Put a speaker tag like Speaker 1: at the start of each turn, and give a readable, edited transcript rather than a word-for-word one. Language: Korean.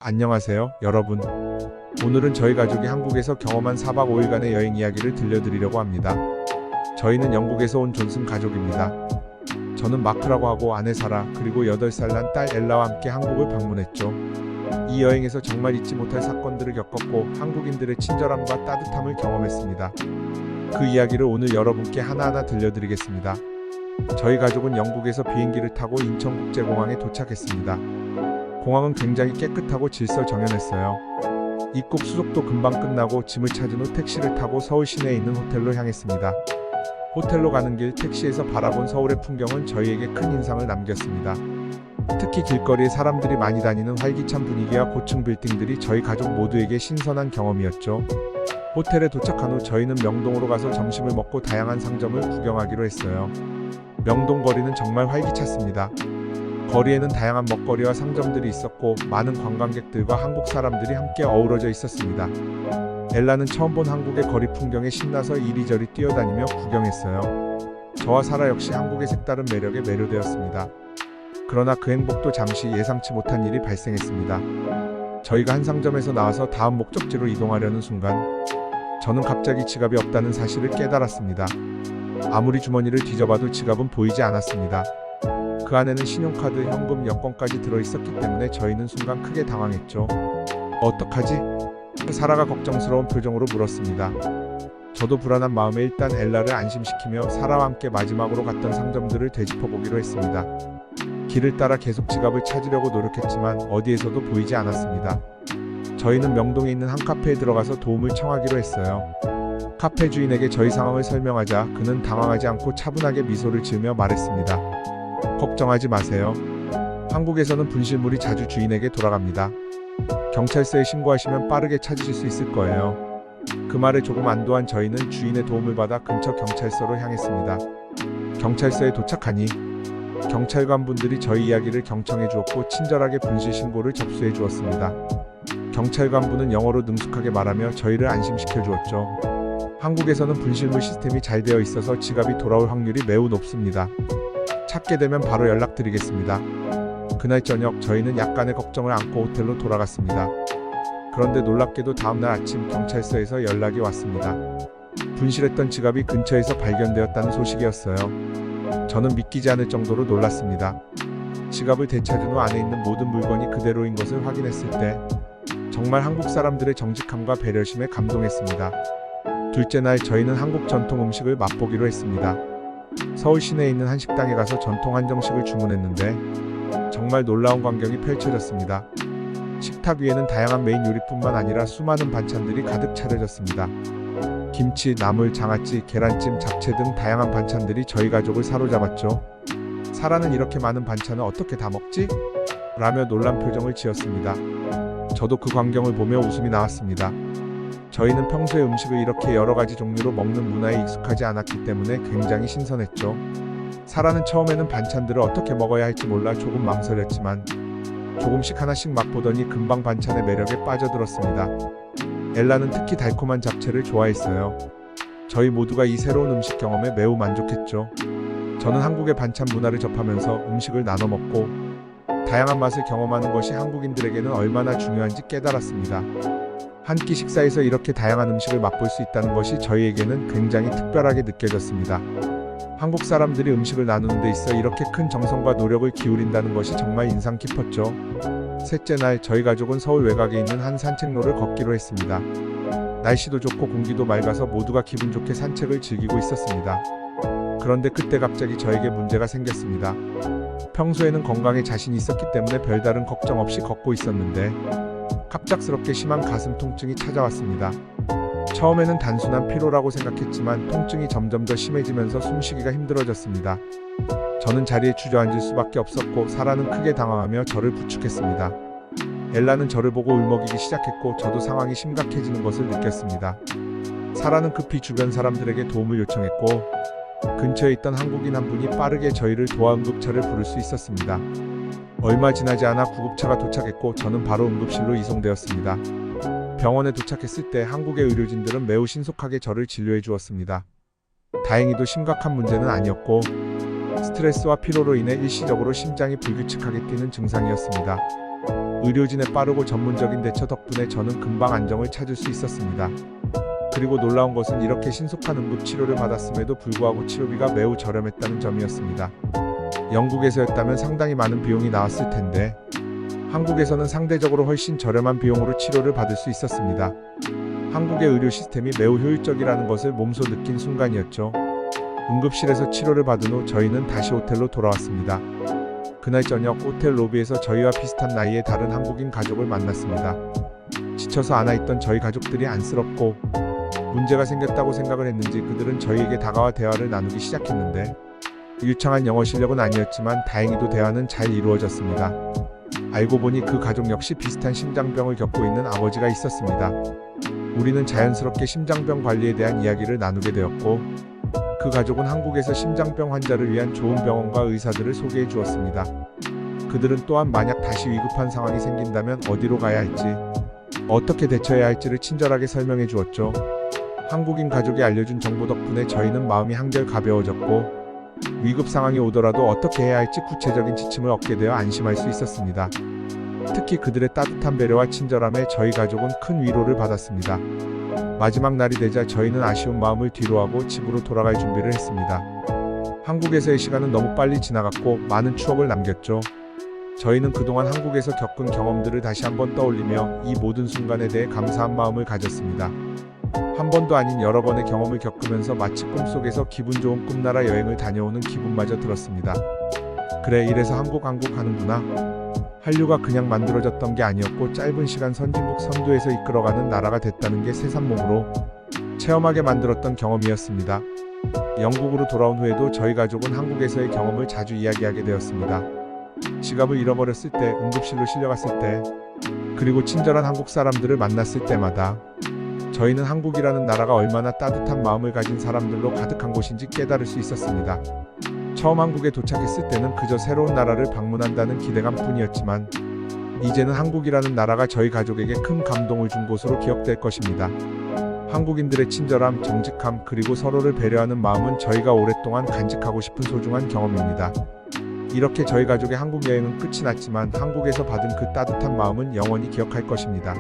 Speaker 1: 안녕하세요, 여러분. 오늘은 저희 가족이 한국에서 경험한 4박 5일간의 여행 이야기를 들려드리려고 합니다. 저희는 영국에서 온 존슨 가족입니다. 저는 마크라고 하고 아내 사라 그리고 8살 난 딸 엘라와 함께 한국을 방문했죠. 이 여행에서 정말 잊지 못할 사건들을 겪었고 한국인들의 친절함과 따뜻함을 경험했습니다. 그 이야기를 오늘 여러분께 하나하나 들려드리겠습니다. 저희 가족은 영국에서 비행기를 타고 인천국제공항에 도착했습니다. 공항은 굉장히 깨끗하고 질서정연했어요. 입국 수속도 금방 끝나고 짐을 찾은 후 택시를 타고 서울 시내에 있는 호텔로 향했습니다. 호텔로 가는 길 택시에서 바라본 서울의 풍경은 저희에게 큰 인상을 남겼습니다. 특히 길거리에 사람들이 많이 다니는 활기찬 분위기와 고층 빌딩들이 저희 가족 모두에게 신선한 경험이었죠. 호텔에 도착한 후 저희는 명동으로 가서 점심을 먹고 다양한 상점을 구경하기로 했어요. 명동 거리는 정말 활기찼습니다. 거리에는 다양한 먹거리와 상점들이 있었고 많은 관광객들과 한국 사람들이 함께 어우러져 있었습니다. 엘라는 처음 본 한국의 거리 풍경에 신나서 이리저리 뛰어다니며 구경했어요. 저와 사라 역시 한국의 색다른 매력에 매료되었습니다. 그러나 그 행복도 잠시 예상치 못한 일이 발생했습니다. 저희가 한 상점에서 나와서 다음 목적지로 이동하려는 순간 저는 갑자기 지갑이 없다는 사실을 깨달았습니다. 아무리 주머니를 뒤져봐도 지갑은 보이지 않았습니다. 그 안에는 신용카드, 현금, 여권까지 들어있었기 때문에 저희는 순간 크게 당황했죠. 어떡하지? 사라가 걱정스러운 표정으로 물었습니다. 저도 불안한 마음에 일단 엘라를 안심시키며 사라와 함께 마지막으로 갔던 상점들을 되짚어보기로 했습니다. 길을 따라 계속 지갑을 찾으려고 노력했지만 어디에서도 보이지 않았습니다. 저희는 명동에 있는 한 카페에 들어가서 도움을 청하기로 했어요. 카페 주인에게 저희 상황을 설명하자 그는 당황하지 않고 차분하게 미소를 지으며 말했습니다. 걱정하지 마세요. 한국에서는 분실물이 자주 주인에게 돌아갑니다. 경찰서에 신고하시면 빠르게 찾으실 수 있을 거예요. 그 말에 조금 안도한 저희는 주인의 도움을 받아 근처 경찰서로 향했습니다. 경찰서에 도착하니 경찰관분들이 저희 이야기를 경청해 주었고 친절하게 분실 신고를 접수해 주었습니다. 경찰관분은 영어로 능숙하게 말하며 저희를 안심시켜 주었죠. 한국에서는 분실물 시스템이 잘 되어 있어서 지갑이 돌아올 확률이 매우 높습니다. 찾게 되면 바로 연락드리겠습니다. 그날 저녁 저희는 약간의 걱정을 안고 호텔로 돌아갔습니다. 그런데 놀랍게도 다음날 아침 경찰서에서 연락이 왔습니다. 분실했던 지갑이 근처에서 발견되었다는 소식이었어요. 저는 믿기지 않을 정도로 놀랐습니다. 지갑을 되찾은 후 안에 있는 모든 물건이 그대로인 것을 확인했을 때 정말 한국 사람들의 정직함과 배려심에 감동했습니다. 둘째 날 저희는 한국 전통 음식을 맛보기로 했습니다. 서울 시내에 있는 한 식당에 가서 전통 한정식을 주문했는데 정말 놀라운 광경이 펼쳐졌습니다. 식탁 위에는 다양한 메인 요리뿐만 아니라 수많은 반찬들이 가득 차려졌습니다. 김치, 나물, 장아찌, 계란찜, 잡채 등 다양한 반찬들이 저희 가족을 사로잡았죠. 사라는 이렇게 많은 반찬을 어떻게 다 먹지? 라며 놀란 표정을 지었습니다. 저도 그 광경을 보며 웃음이 나왔습니다. 저희는 평소에 음식을 이렇게 여러 가지 종류로 먹는 문화에 익숙하지 않았기 때문에 굉장히 신선했죠. 사라는 처음에는 반찬들을 어떻게 먹어야 할지 몰라 조금 망설였지만 조금씩 하나씩 맛보더니 금방 반찬의 매력에 빠져들었습니다. 엘라는 특히 달콤한 잡채를 좋아했어요. 저희 모두가 이 새로운 음식 경험에 매우 만족했죠. 저는 한국의 반찬 문화를 접하면서 음식을 나눠 먹고 다양한 맛을 경험하는 것이 한국인들에게는 얼마나 중요한지 깨달았습니다. 한 끼 식사에서 이렇게 다양한 음식을 맛볼 수 있다는 것이 저희에게는 굉장히 특별하게 느껴졌습니다. 한국 사람들이 음식을 나누는 데 있어 이렇게 큰 정성과 노력을 기울인다는 것이 정말 인상 깊었죠. 셋째 날 저희 가족은 서울 외곽에 있는 한 산책로를 걷기로 했습니다. 날씨도 좋고 공기도 맑아서 모두가 기분 좋게 산책을 즐기고 있었습니다. 그런데 그때 갑자기 저에게 문제가 생겼습니다. 평소에는 건강에 자신이 있었기 때문에 별다른 걱정 없이 걷고 있었는데 갑작스럽게 심한 가슴 통증이 찾아왔습니다. 처음에는 단순한 피로라고 생각했지만 통증이 점점 더 심해지면서 숨쉬기가 힘들어졌습니다. 저는 자리에 주저앉을 수밖에 없었고 사라는 크게 당황하며 저를 부축했습니다. 엘라는 저를 보고 울먹이기 시작했고 저도 상황이 심각해지는 것을 느꼈습니다. 사라는 급히 주변 사람들에게 도움을 요청했고 근처에 있던 한국인 한 분이 빠르게 저희를 도와 응급차를 부를 수 있었습니다. 얼마 지나지 않아 구급차가 도착했고 저는 바로 응급실로 이송되었습니다. 병원에 도착했을 때 한국의 의료진들은 매우 신속하게 저를 진료해 주었습니다. 다행히도 심각한 문제는 아니었고 스트레스와 피로로 인해 일시적으로 심장이 불규칙하게 뛰는 증상이었습니다. 의료진의 빠르고 전문적인 대처 덕분에 저는 금방 안정을 찾을 수 있었습니다. 그리고 놀라운 것은 이렇게 신속한 응급 치료를 받았음에도 불구하고 치료비가 매우 저렴했다는 점이었습니다. 영국에서였다면 상당히 많은 비용이 나왔을 텐데 한국에서는 상대적으로 훨씬 저렴한 비용으로 치료를 받을 수 있었습니다. 한국의 의료 시스템이 매우 효율적이라는 것을 몸소 느낀 순간이었죠. 응급실에서 치료를 받은 후 저희는 다시 호텔로 돌아왔습니다. 그날 저녁 호텔 로비에서 저희와 비슷한 나이의 다른 한국인 가족을 만났습니다. 지쳐서 안아있던 저희 가족들이 안쓰럽고 문제가 생겼다고 생각을 했는지 그들은 저희에게 다가와 대화를 나누기 시작했는데 유창한 영어 실력은 아니었지만 다행히도 대화는 잘 이루어졌습니다. 알고 보니 그 가족 역시 비슷한 심장병을 겪고 있는 아버지가 있었습니다. 우리는 자연스럽게 심장병 관리에 대한 이야기를 나누게 되었고 그 가족은 한국에서 심장병 환자를 위한 좋은 병원과 의사들을 소개해 주었습니다. 그들은 또한 만약 다시 위급한 상황이 생긴다면 어디로 가야 할지, 어떻게 대처해야 할지를 친절하게 설명해 주었죠. 한국인 가족이 알려준 정보 덕분에 저희는 마음이 한결 가벼워졌고 위급 상황이 오더라도 어떻게 해야 할지 구체적인 지침을 얻게 되어 안심할 수 있었습니다. 특히 그들의 따뜻한 배려와 친절함에 저희 가족은 큰 위로를 받았습니다. 마지막 날이 되자 저희는 아쉬운 마음을 뒤로하고 집으로 돌아갈 준비를 했습니다. 한국에서의 시간은 너무 빨리 지나갔고 많은 추억을 남겼죠. 저희는 그동안 한국에서 겪은 경험들을 다시 한번 떠올리며 이 모든 순간에 대해 감사한 마음을 가졌습니다. 한 번도 아닌 여러 번의 경험을 겪으면서 마치 꿈속에서 기분 좋은 꿈나라 여행을 다녀오는 기분마저 들었습니다. 그래, 이래서 한국 하는구나. 한류가 그냥 만들어졌던 게 아니었고 짧은 시간 선진국 선두에서 이끌어가는 나라가 됐다는 게 새삼몸으로 체험하게 만들었던 경험이었습니다. 영국으로 돌아온 후에도 저희 가족은 한국에서의 경험을 자주 이야기하게 되었습니다. 지갑을 잃어버렸을 때, 응급실로 실려갔을 때, 그리고 친절한 한국 사람들을 만났을 때마다 저희는 한국이라는 나라가 얼마나 따뜻한 마음을 가진 사람들로 가득한 곳인지 깨달을 수 있었습니다. 처음 한국에 도착했을 때는 그저 새로운 나라를 방문한다는 기대감 뿐이었지만 이제는 한국이라는 나라가 저희 가족에게 큰 감동을 준 곳으로 기억될 것입니다. 한국인들의 친절함, 정직함, 그리고 서로를 배려하는 마음은 저희가 오랫동안 간직하고 싶은 소중한 경험입니다. 이렇게 저희 가족의 한국 여행은 끝이 났지만 한국에서 받은 그 따뜻한 마음은 영원히 기억할 것입니다.